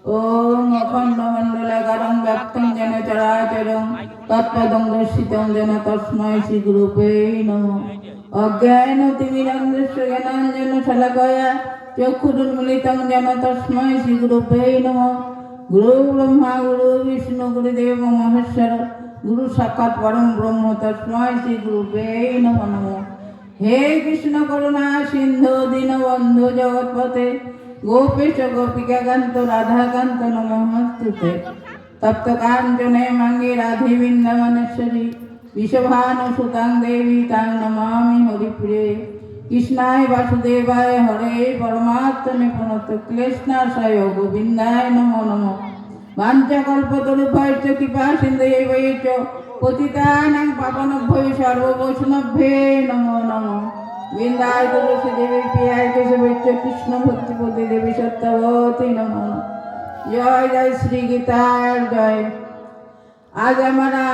ওম অখণ্ডমণ্ডলাকারং ব্যক্তং যেন চরাচরং তৎপদং দর্শিতং যেন তস্मै শ্রীগুরুবে নমঃ। অজ্ঞানতিমিরন্ধস্য জ্ঞানাঞ্জন শলাকয়া চক্ষুरुन्मीलितं যেন তস্मै শ্রীগুরুবে নমঃ। গুরু ব্রহ্মা গুরু বিষ্ণু গুরুদেব মহেশ্বর গুরু সাক্ষাৎ পরম ব্রহ্ম তস্मै শ্রীগুরুবে নমঃ। হে কৃষ্ণ করুণা সিন্ধু দীনবন্ধু জগৎপতে গোপেশ গোপিকাকান্ত রাধাকান্ত নমস্তুতে। তপ্ত কাঞ্চনে মাঙ্গে রাধে বৃন্দাবনেশ্বরী বিষভানুসুতাং দেবী তাং নমামি হরিপ্রিয়ে। কৃষ্ণায় বাসুদেবায় হরে পরমাত্মনে প্রণত ক্লেশনাশায় গোবিন্দায় নমো নমঃ। বাঞ্ছাকল্পতরুভ্যশ্চ কৃপা সিন্ধুভ্যশ্চ পতিতানাং পাবনেভ্যো সর্ববৈষ্ণভ্যো নমো নমঃ। বৃন্দায় তুলসী দেবী প্রিয়ায় কেশবেচ্চ কৃষ্ণ ভক্তিপতি দেবী সত্যবতী নমো নমঃ। জয় জয় শ্রী গীতার জয়। আজ আমরা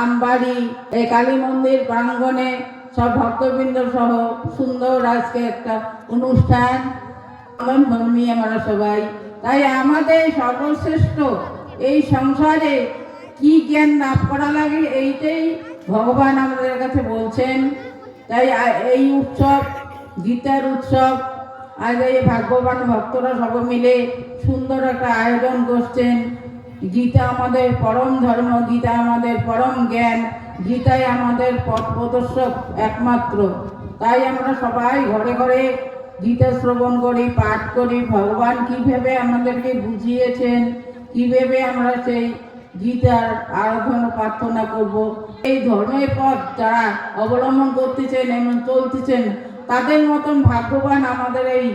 আমবাড়ি এই কালী মন্দির প্রাঙ্গণে সব ভক্তবৃন্দ সহ সুন্দর আজকে একটা অনুষ্ঠান ধর্মী আমরা সবাই। তাই আমাদের সর্বশ্রেষ্ঠ এই সংসারে কি জ্ঞান লাভ করা লাগে এইটাই ভগবান আমাদের কাছে বলছেন। তাই এই উৎসব গীতার উৎসব আজ এই ভাগ্যবান ভক্তরা সব মিলে সুন্দর একটা আয়োজন করছেন। গীতা আমাদের পরম ধর্ম, গীতা আমাদের পরম জ্ঞান, গীতাই আমাদের পথ প্রদর্শক একমাত্র। তাই আমরা সবাই ঘরে ঘরে গীতা শ্রবণ করি, পাঠ করি। ভগবান কীভাবে আমাদেরকে বুঝিয়েছেন, কীভাবে আমরা সেই গীতার আরাধনা প্রার্থনা করব। এই ধর্মের পথ যারা অবলম্বন করতেছেন এবং চলতেছেন তাদের মতন ভাগ্যবান আমাদের এই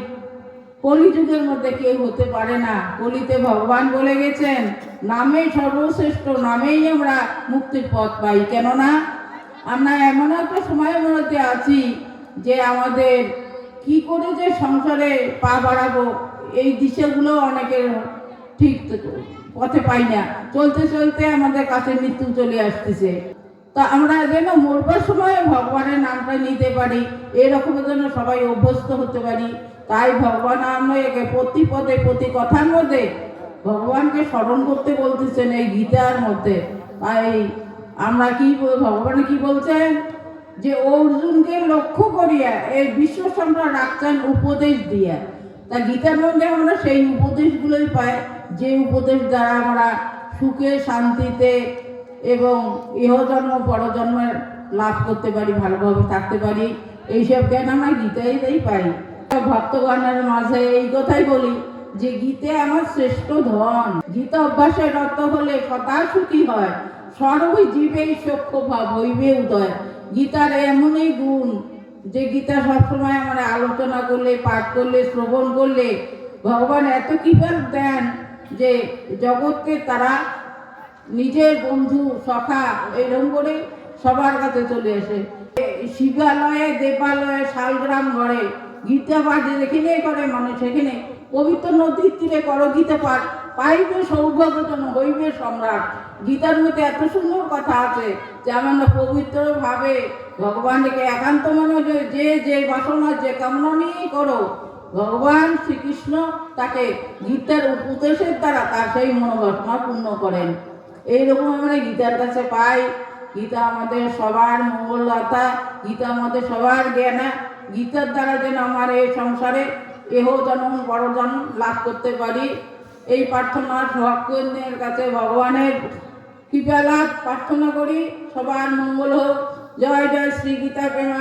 কলিযুগের মধ্যে কেউ হতে পারে না। কলিতে ভগবান বলে গেছেন নামেই সর্বশ্রেষ্ঠ, নামেই আমরা মুক্তির পথ পাই। কেননা আমরা এমন একটা সময়ের মধ্যে আছি যে আমাদের কি করে যে সংসারে পা বাড়াবো এই দিশাগুলো অনেকের ঠিক পথে পাই না। চলতে চলতে আমাদের কাছে মৃত্যু চলে আসতেছে। তা আমরা যেন মরবার সময় ভগবানের নামটা নিতে পারি, এরকম যেন সবাই অভ্যস্ত হতে পারি। তাই ভগবান আমাদেরকে প্রতি পদে প্রতি কথার মধ্যে ভগবানকে স্মরণ করতে বলতেছেন এই গীতার মধ্যে। তাই আমরা কি ভগবান কি বলছেন যে অর্জুনকে লক্ষ্য করিয়া এই বিশ্ব সম্রাট রাখছেন উপদেশ দিয়া। তা গীতার মধ্যে আমরা সেই উপদেশগুলোই পাই, যে উপদেশ দ্বারা আমরা সুখে শান্তিতে এবং ইহজন্ম পরজন্মের লাভ করতে পারি, ভালোভাবে থাকতে পারি। এইসব জ্ঞান আমরা গীতাতেই পাই। ভক্তগণের মাঝে এই কথাই বলি যে গীতা আমার শ্রেষ্ঠ ধন। গীতা অভ্যাসের রত হলে সদা সুখী হয়, সর্বই জীবে সখ্য ভাব হইবে উদয়। গীতার এমনই গুণ যে গীতা সবসময় আমরা আলোচনা করলে, পাঠ করলে, শ্রবণ করলে ভগবান এত কৃপা দেন যে জগৎকে তারা নিজের বন্ধু সখা এরকম করে সবার কাছে চলে আসে। শিবালয়ে দেবালয়ে শালগ্রাম ঘরে গীতা পাঠ যেখানে করে মানুষ সেখানে পবিত্র নদীর তীরে করো গীতা পাঠ, পাইবে সৌভাগ্যজন হইবে সম্রাট। গীতার মধ্যে এত সুন্দর কথা আছে যে আমরা পবিত্রভাবে ভগবানকে একান্ত মনে যে যে বাসনা যে কামনা নিয়েই করো, ভগবান শ্রীকৃষ্ণ তাকে গীতার উপদেশের দ্বারা তার সেই মনোবাসনা পূর্ণ করেন। এইরকম আমরা গীতার কাছে পাই। গীতা আমাদের সবার মঙ্গলদাতা, গীতা আমাদের সবার জ্ঞানা। গীতার দ্বারা যেন আমার এই সংসারে এহ জন্ম বড় জন্ম লাভ করতে পারি, এই প্রার্থনা ভক্তদের কাছে ভগবানের কৃপা লাভ প্রার্থনা করি। সবার মঙ্গল হোক। জয় জয় শ্রী গীতা প্রেম